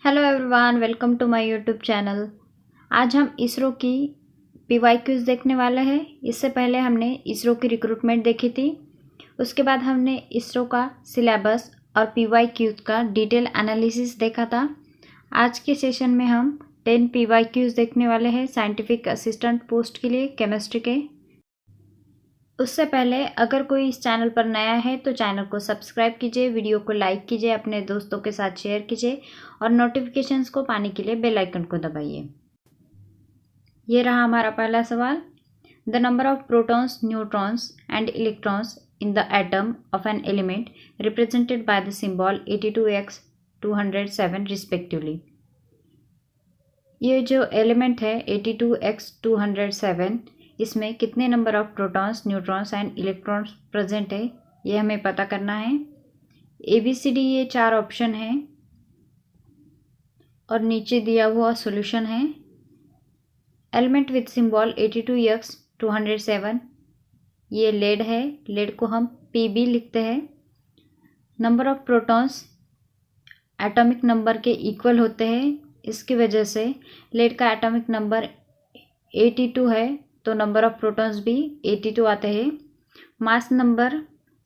Hello everyone, welcome to my YouTube channel. आज हम इसरो की पीवाईक्यूज़ देखने वाले हैं। इससे पहले हमने इसरो की रिक्रूटमेंट देखी थी। उसके बाद हमने इसरो का सिलेबस और पीवाईक्यूज़ का डिटेल एनालिसिस देखा था। आज के सेशन में हम 10 पीवाईक्यूज़ देखने वाले हैं साइंटिफिक असिस्टेंट पोस्ट के लिए केमिस्ट्री के। उससे पहले अगर कोई इस चैनल पर नया है तो चैनल को सब्सक्राइब कीजिए, वीडियो को लाइक कीजिए, अपने दोस्तों के साथ शेयर कीजिए और नोटिफिकेशंस को पाने के लिए बेल आइकन को दबाइए। ये रहा हमारा पहला सवाल। The number of protons, neutrons and electrons in the atom of an element represented by the symbol 82x 207 respectively. ये जो एलिमेंट है 82x 207, इसमें कितने number of protons, neutrons and electrons present है, ये हमें पता करना है। ABCD ये 4 ऑप्शन हैं और नीचे दिया हुआ सॉल्यूशन है। एलिमेंट विथ सिंबल 82x 207 ये लेड है। लेड को हम Pb लिखते हैं। Number of protons atomic number के इक्वल होते हैं, इसकी वजह से लेड का एटॉमिक नंबर 82 है तो नंबर ऑफ प्रोटॉन्स भी 82 आते हैं। मास नंबर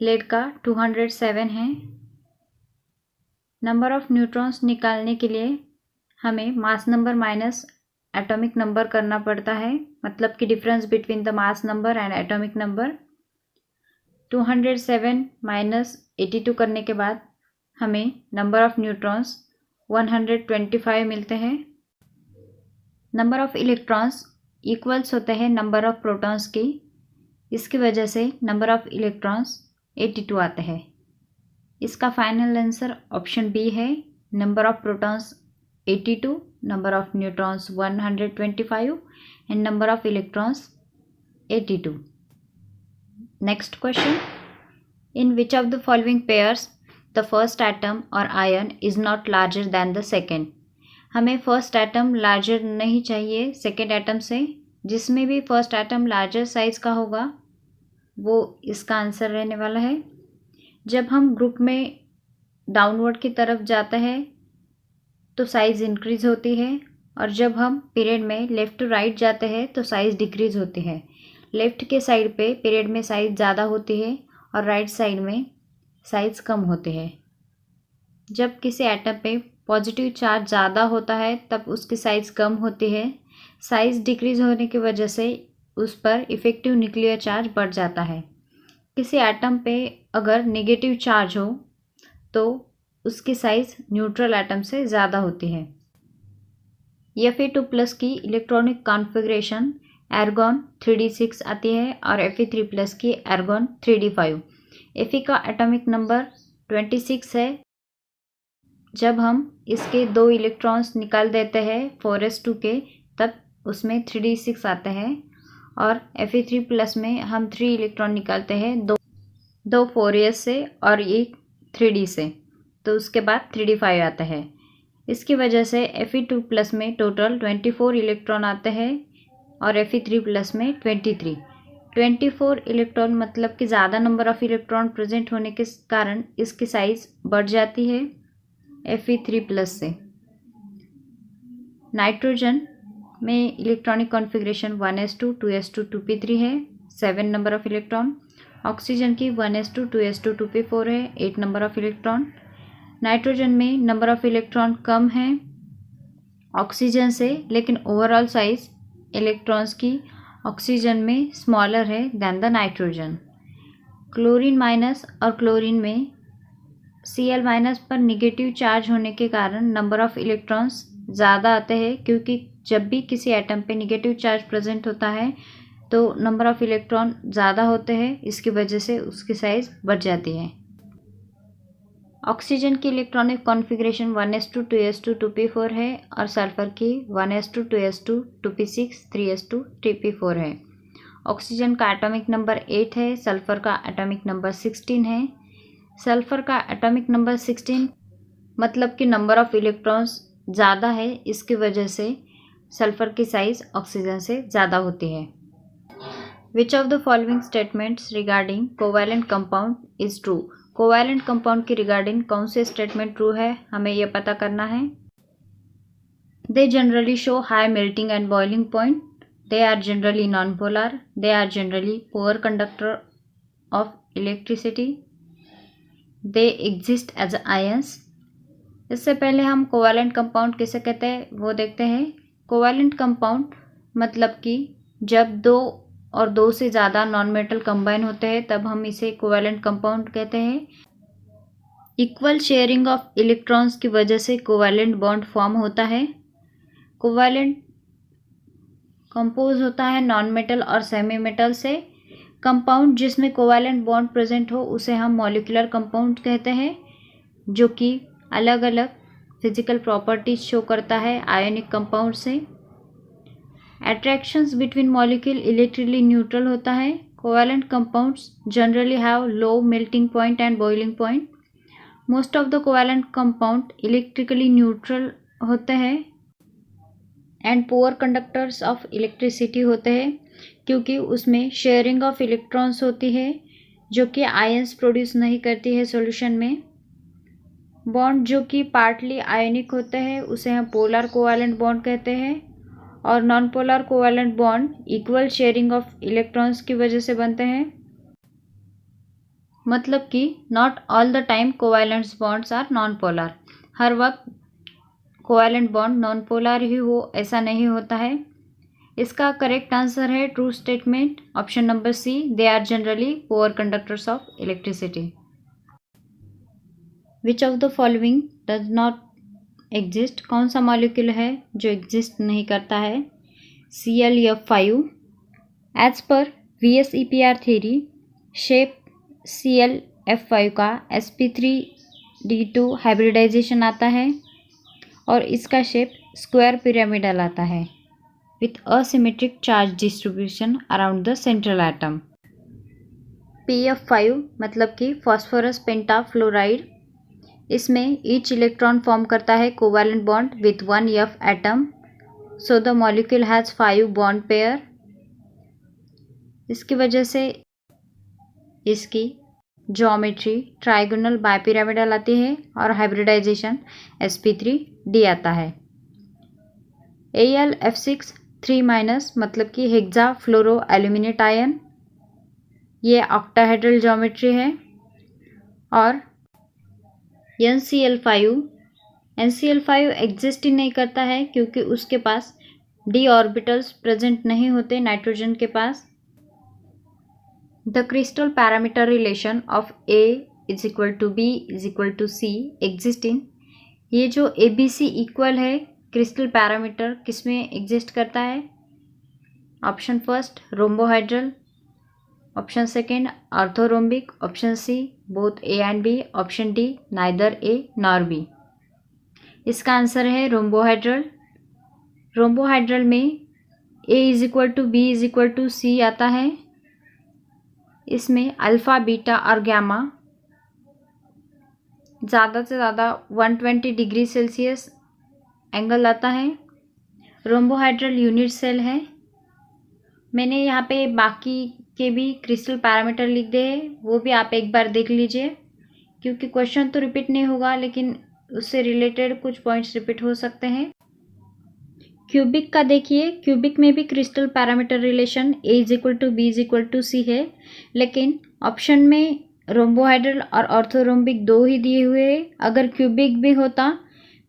लेड का 207 है। नंबर ऑफ न्यूट्रॉन्स निकालने के लिए हमें mass number minus atomic number करना पड़ता है, मतलब कि difference between the mass number and atomic number. 207 minus 82 करने के बाद हमें नंबर ऑफ न्यूट्रॉन्स 125 मिलते हैं। नंबर ऑफ इलेक्ट्रॉन्स इक्वल्स होते हैं नंबर ऑफ प्रोटॉन्स की, इसकी वजह से नंबर ऑफ इलेक्ट्रॉन्स 82 आते हैं। इसका फाइनल आंसर ऑप्शन बी है। Number of protons 82, number of neutrons 125 and number of electrons 82। Next question, in which of the following pairs the first atom और ion is not larger than the second. हमें first atom larger नहीं चाहिए second atom से। जिसमें भी first atom larger size का होगा वो इसका आंसर रहने वाला है। जब हम ग्रुप में डाउनवर्ड की तरफ जाते हैं तो साइज़ इंक्रीज़ होती है और जब हम पीरियड में लेफ़्ट टू राइट जाते हैं तो साइज़ डिक्रीज़ होती है। लेफ़्ट के साइड पे पीरियड में साइज़ ज़्यादा होती है और राइट साइड में साइज़ कम होती है। जब किसी एटम पे पॉजिटिव चार्ज ज़्यादा होता है तब उसकी साइज़ कम होती है। साइज़ डिक्रीज़ होने की वजह से उस पर इफ़ेक्टिव न्यूक्लियर चार्ज बढ़ जाता है। किसी एटम पे अगर नेगेटिव चार्ज हो तो उसकी साइज़ न्यूट्रल एटम से ज़्यादा होती है। Fe2+ की इलेक्ट्रॉनिक कॉन्फ़िगरेशन एर्गॉन 3d6 आती है और Fe3+ की एर्गॉन 3d5। Fe का एटॉमिक नंबर 26 है। जब हम इसके 2 इलेक्ट्रॉन्स निकाल देते हैं 4s2 के, तब उसमें 3d6 आते हैं और Fe3+ में हम 3 इलेक्ट्रॉन निकालते हैं, दो 4s से और एक 3d से, तो उसके बाद 3d5 आता है। इसकी वजह से Fe2+ में टोटल 24 इलेक्ट्रॉन आते हैं और Fe3+ में 24 इलेक्ट्रॉन, मतलब कि ज़्यादा नंबर ऑफ इलेक्ट्रॉन प्रेजेंट होने के कारण इसकी साइज़ बढ़ जाती है Fe3+ से। नाइट्रोजन में electronic configuration 1s2 2s2 2p3 है, 7 नंबर ऑफ इलेक्ट्रॉन। ऑक्सीजन की 1s2 2s2 2p4 है, 8 नंबर ऑफ इलेक्ट्रॉन। नाइट्रोजन में नंबर ऑफ इलेक्ट्रॉन कम है ऑक्सीजन से, लेकिन ओवरऑल साइज इलेक्ट्रॉन्स की ऑक्सीजन में स्मॉलर है than the nitrogen. Chlorine minus और क्लोरीन में Cl- पर निगेटिव चार्ज होने के कारण नंबर ऑफ इलेक्ट्रॉन्स ज़्यादा आते हैं, क्योंकि जब भी किसी एटम पे निगेटिव चार्ज प्रेजेंट होता है तो नंबर ऑफ इलेक्ट्रॉन ज़्यादा होते हैं, इसकी वजह से उसकी साइज़ बढ़ जाती है। ऑक्सीजन की electronic configuration 1s2 2s2 2p4 है और सल्फर की 1s2 2s2 2p6 3s2 3p4 है। ऑक्सीजन का एटॉमिक नंबर 8 है, सल्फर का एटॉमिक नंबर 16 है। सल्फर का एटॉमिक नंबर 16 मतलब कि नंबर ऑफ इलेक्ट्रॉन्स ज़्यादा है, इसकी वजह से सल्फर की साइज़ ऑक्सीजन से ज़्यादा होती है। विच of the following statements regarding covalent compound is true. Covalent compound की रिगार्डिंग कौन से स्टेटमेंट ट्रू है, हमें यह पता करना है। They generally show high melting and boiling point. They are generally non-polar. They are generally poor conductor of electricity. They exist as ions. इससे पहले हम कोवैलेंट कंपाउंड किसे कहते हैं वो देखते हैं। कोवैलेंट कंपाउंड मतलब कि जब दो और दो से ज़्यादा नॉन मेटल कंबाइन होते हैं तब हम इसे कोवैलेंट कंपाउंड कहते हैं। इक्वल शेयरिंग ऑफ इलेक्ट्रॉन्स की वजह से कोवैलेंट बॉन्ड फॉर्म होता है। कोवैलेंट कंपोज होता है नॉन मेटल और सेमी मेटल से। कंपाउंड जिसमें कोवैलेंट बॉन्ड प्रेजेंट हो उसे हम मॉलिक्यूलर कंपाउंड कहते हैं, जो कि अलग अलग फिजिकल प्रॉपर्टीज शो करता है आयोनिक कंपाउंड से। Attractions between molecule electrically neutral होता है। Covalent compounds generally have low melting point and boiling point. Most of the covalent compound electrically neutral होते हैं and poor conductors of electricity होते हैं, क्योंकि उसमें शेयरिंग ऑफ इलेक्ट्रॉन्स होती है जो कि आयंस प्रोड्यूस नहीं करती है सॉल्यूशन में। बॉन्ड जो कि पार्टली आयनिक होते हैं उसे हम पोलर कोवैलेंट बॉन्ड कहते हैं, और non polar covalent bond equal sharing of electrons की वजह से बनते हैं। मतलब कि not all the time covalent bonds are non polar. हर वक्त कोवैलेंट बॉन्ड नॉन पोलर ही हो ऐसा नहीं होता है। इसका करेक्ट आंसर है true statement option number C, they are generally poor conductors of electricity. Which of the following does not exist, कौन सा मॉलिक्यूल है जो एग्जिस्ट नहीं करता है। ClF5। As per VSEPR theory shape ClF5 का sp3d2 हाइब्रिडाइजेशन आता है और इसका शेप स्क्वायर पिरामिडल आता है with asymmetric charge distribution around the central atom. PF5 मतलब कि फॉस्फोरस पेंटाफ्लोराइड। इसमें ईच इलेक्ट्रॉन फॉर्म करता है covalent bond with 1 F atom, so the molecule has 5 bond pair. इसकी वजह से इसकी ज्योमेट्री ट्राइगोनल बाइपिरामिडल आती है और हाइब्रिडाइजेशन sp3d आता है। AlF6 3- मतलब कि हेक्सा फ्लोरो एल्यूमिनेट आयन, ये ऑक्टाहेड्रल ज्योमेट्री है। और NCl5 एग्जिस्ट ही नहीं करता है क्योंकि उसके पास d ऑर्बिटल्स प्रेजेंट नहीं होते नाइट्रोजन के पास। The crystal parameter relation of A = B = C exist in, ये जो ABC इक्वल है क्रिस्टल पैरामीटर किसमें एग्जिस्ट करता है। Option first rhombohedral, option second orthorhombic, option C both A and B, option D neither A nor B। इसका answer है rhombohedral. रोम्बोहाइड्रल में A = B = C आता है। इसमें अल्फ़ा बीटा और गामा ज़्यादा से ज़्यादा 120 डिग्री सेल्सियस एंगल आता है। रोम्बोहाइड्रल यूनिट सेल है। मैंने यहाँ पे बाकी के भी क्रिस्टल पैरामीटर लिख दिए हैं, वो भी आप एक बार देख लीजिए, क्योंकि क्वेश्चन तो रिपीट नहीं होगा लेकिन उससे रिलेटेड कुछ पॉइंट्स रिपीट हो सकते हैं। क्यूबिक का देखिए, क्यूबिक में भी crystal parameter relation A = B = C है, लेकिन ऑप्शन में रोम्बोहाइड्रल और ऑर्थोरोम्बिक दो ही दिए हुए हैं। अगर क्यूबिक भी होता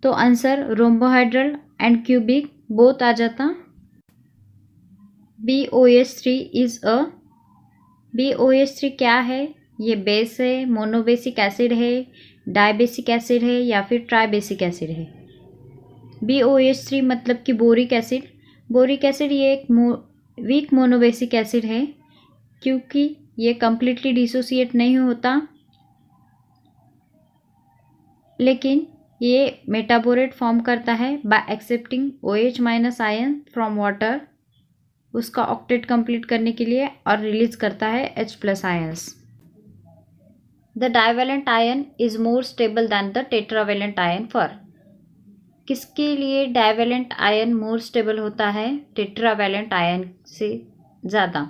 तो answer rhombohedral and cubic both आ जाता। BOH3 क्या है, ये बेस है, मोनोबेसिक एसिड है, डाइबेसिक एसिड है या फिर ट्राइबेसिक एसिड है। BOH3 मतलब कि बोरिक एसिड। बोरिक एसिड ये एक वीक मोनोबेसिक एसिड है क्योंकि ये कम्प्लीटली डिसोसिएट नहीं होता, लेकिन ये मेटाबोरेट फॉर्म करता है bye accepting OH- ion from water, उसका ऑक्टेट कंप्लीट करने के लिए, और रिलीज करता है H+ ions. The divalent ion is more stable then the tetravalent ion for, किसके लिए डाइवेलेंट आयन मोर स्टेबल होता है टेट्रावेलेंट आयन से ज़्यादा।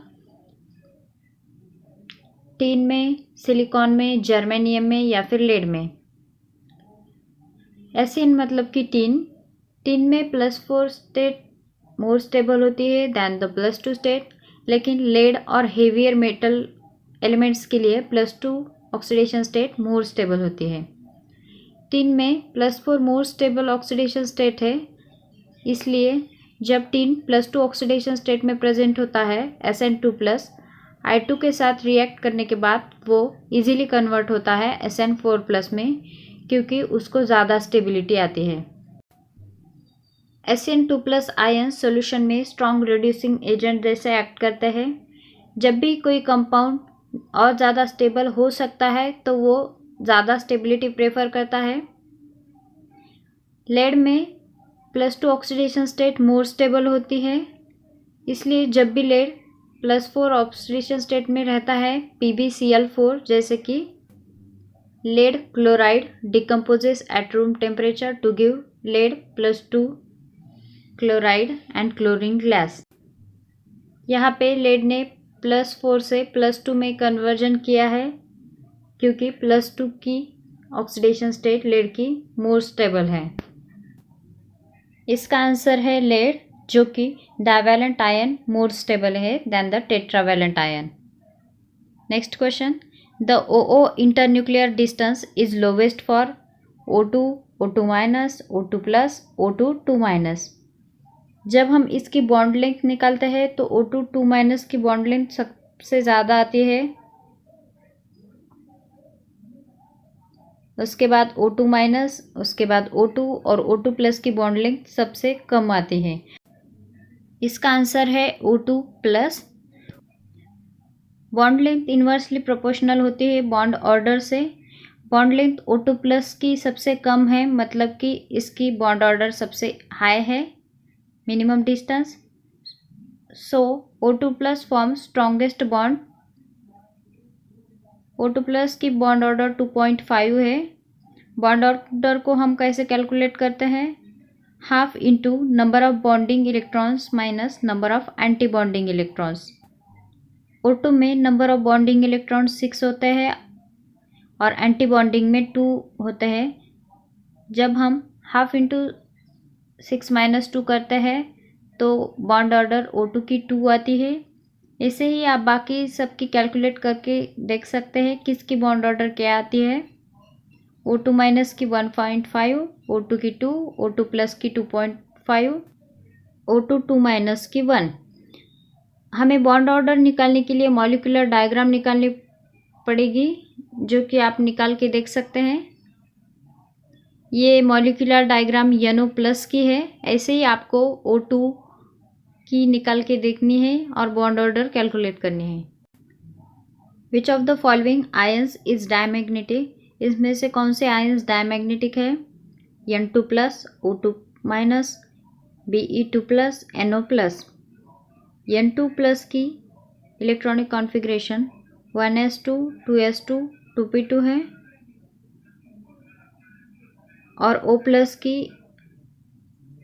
टीन में, सिलिकॉन में, जर्मेनियम में या फिर लेड में। एसिन मतलब कि टीन, टिन में +4 स्टेट मोर स्टेबल होती है दैन द +2 स्टेट, लेकिन लेड और हेवियर मेटल एलिमेंट्स के लिए +2 ऑक्सीडेशन स्टेट मोर स्टेबल होती है। टिन में +4 मोर स्टेबल ऑक्सीडेशन स्टेट है, इसलिए जब टिन +2 ऑक्सीडेशन स्टेट में प्रेजेंट होता है Sn2+, I2 के साथ रिएक्ट करने के बाद वो इजीली कन्वर्ट होता है Sn4+ में, क्योंकि उसको ज़्यादा स्टेबिलिटी आती है। Sn2+ आयन सॉल्यूशन में स्ट्रॉन्ग रिड्यूसिंग एजेंट जैसे एक्ट करते हैं। जब भी कोई कंपाउंड और ज़्यादा स्टेबल हो सकता है तो वो ज़्यादा स्टेबिलिटी प्रेफर करता है। लेड में +2 ऑक्सीडेशन स्टेट मोर स्टेबल होती है, इसलिए जब भी लेड +4 ऑक्सीडेशन स्टेट में रहता है PbCl4, जैसे कि lead chloride decomposes at room temperature to give lead +2 chloride and chlorine gas. यहाँ पे लेड ने +4 से +2 में कन्वर्जन किया है, क्योंकि +2 की ऑक्सीडेशन स्टेट लेड की मोर स्टेबल है। इसका आंसर है लेड, जो कि डाइवैलेंट आयन मोर स्टेबल है than the tetravalent ion. Next question, the OO internuclear distance is lowest for O2, O2-, O2+, O2 2-। जब हम इसकी बॉन्ड लेंथ निकालते हैं तो O2 2- की बॉन्ड लेंथ सबसे ज़्यादा आती है, उसके बाद O2-, उसके बाद O2 और O2+ की बॉन्ड लेंथ सबसे कम आती है। इसका आंसर है O2+। Bond length inversely proportional होती है बॉन्ड ऑर्डर से। बॉन्ड लेंथ O2+ की सबसे कम है, मतलब कि इसकी बॉन्ड ऑर्डर सबसे हाई है, मिनिमम डिस्टेंस। सो O2+ form strongest bond. O2+ की बॉन्ड ऑर्डर 2.5 है। बॉन्ड ऑर्डर को हम कैसे कैलकुलेट करते हैं? Half into number of bonding electrons minus number of anti bonding electrons. O2 में नंबर ऑफ बॉन्डिंग इलेक्ट्रॉन्स 6 होते हैं और एंटी बॉन्डिंग में 2 होते हैं। जब हम हाफ इंटू 6 - 2 करते हैं तो बॉन्ड ऑर्डर O2 की 2 आती है। ऐसे ही आप बाकी सब की कैलकुलेट करके देख सकते हैं किसकी बॉन्ड ऑर्डर क्या आती है। O2- की 1.5, O2 की 2, O2+ की 2.5, O2 2- की 1। हमें बॉन्ड ऑर्डर निकालने के लिए मॉलिक्यूलर डायग्राम निकालनी पड़ेगी, जो कि आप निकाल के देख सकते हैं। ये मॉलिक्यूलर डायग्राम NO+ की है। ऐसे ही आपको O2 की निकाल के देखनी है और बॉन्ड ऑर्डर कैलकुलेट करनी है। विच of the following ions is diamagnetic? इसमें से कौन से आयंस डायमैग्नेटिक है? N2+, O2-, Be2+, NO+। N2+ की electronic configuration 1s2, 2s2, 2p2 है और O+ की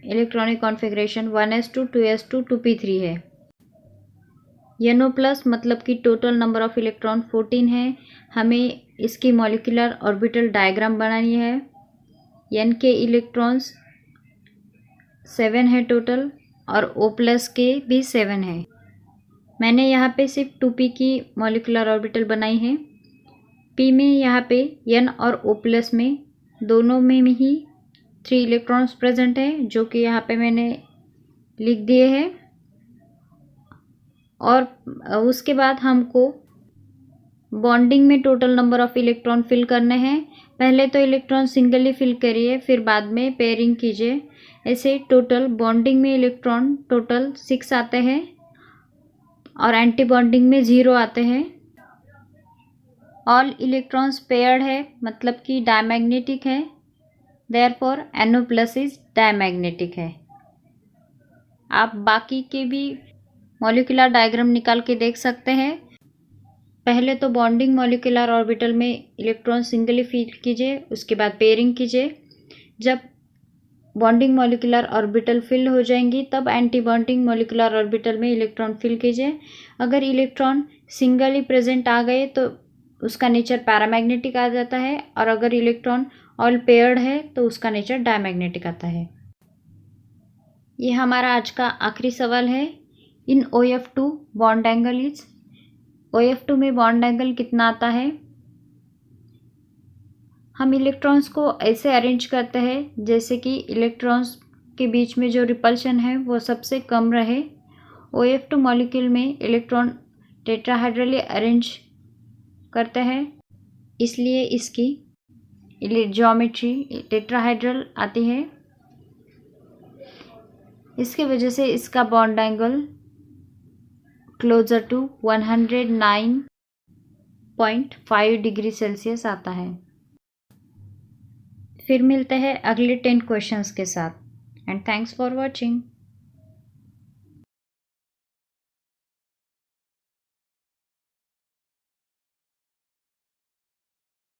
electronic configuration 1s2, 2s2, 2p3 है। NO+ मतलब कि टोटल नंबर ऑफ इलेक्ट्रॉन 14 है। हमें इसकी मॉलिक्यूलर ऑर्बिटल डायग्राम बनानी है। N के इलेक्ट्रॉन्स 7 है टोटल और O+ के भी 7 है। मैंने यहाँ पे सिर्फ 2p की मॉलिक्यूलर ऑर्बिटल बनाई है। p में यहाँ पे N और O+ में दोनों में ही 3 इलेक्ट्रॉन्स प्रेजेंट है, जो कि यहाँ पे मैंने लिख दिए हैं। और उसके बाद हमको बॉन्डिंग में total number of electron fill करने हैं। पहले तो इलेक्ट्रॉन सिंगली फिल करिए, फिर बाद में पेयरिंग कीजिए। ऐसे टोटल बॉन्डिंग में इलेक्ट्रॉन टोटल 6 आते हैं और एंटी बॉन्डिंग में 0 आते हैं। ऑल इलेक्ट्रॉन्स पेयर्ड है, मतलब कि डायमैग्नेटिक है। देयरफॉर NO+ इज डायमैग्नेटिक है। आप बाकी के भी मॉलिक्यूलर डायग्राम निकाल के देख सकते हैं। पहले तो बॉन्डिंग मॉलिक्यूलर ऑर्बिटल में इलेक्ट्रॉन सिंगली फिल कीजिए, उसके बाद पेयरिंग कीजिए। जब बॉन्डिंग मॉलिक्यूलर ऑर्बिटल फिल हो जाएंगी तब एंटी बॉन्डिंग मॉलिक्यूलर ऑर्बिटल में इलेक्ट्रॉन फिल कीजिए। अगर इलेक्ट्रॉन सिंगली प्रेजेंट आ गए तो उसका नेचर पैरामैग्नेटिक आ जाता है, और अगर इलेक्ट्रॉन ऑल पेयर्ड है तो उसका नेचर डायमैग्नेटिक आता है। ये हमारा आज का आखिरी सवाल है। इन OF2 bond angle is, OF2 में बॉन्ड एंगल कितना आता है? हम इलेक्ट्रॉन्स को ऐसे अरेंज करते हैं जैसे कि इलेक्ट्रॉन्स के बीच में जो रिपल्शन है वो सबसे कम रहे। OF2 मॉलिक्यूल में इलेक्ट्रॉन टेट्राहाइड्रली अरेंज करते हैं, इसलिए इसकी ज्योमेट्री टेट्राहाइड्रल आती है। इसकी वजह से इसका bond angle closer to 109.5 degree Celsius आता है। फिर मिलते हैं अगले 10 क्वेश्चंस के साथ। And thanks for watching.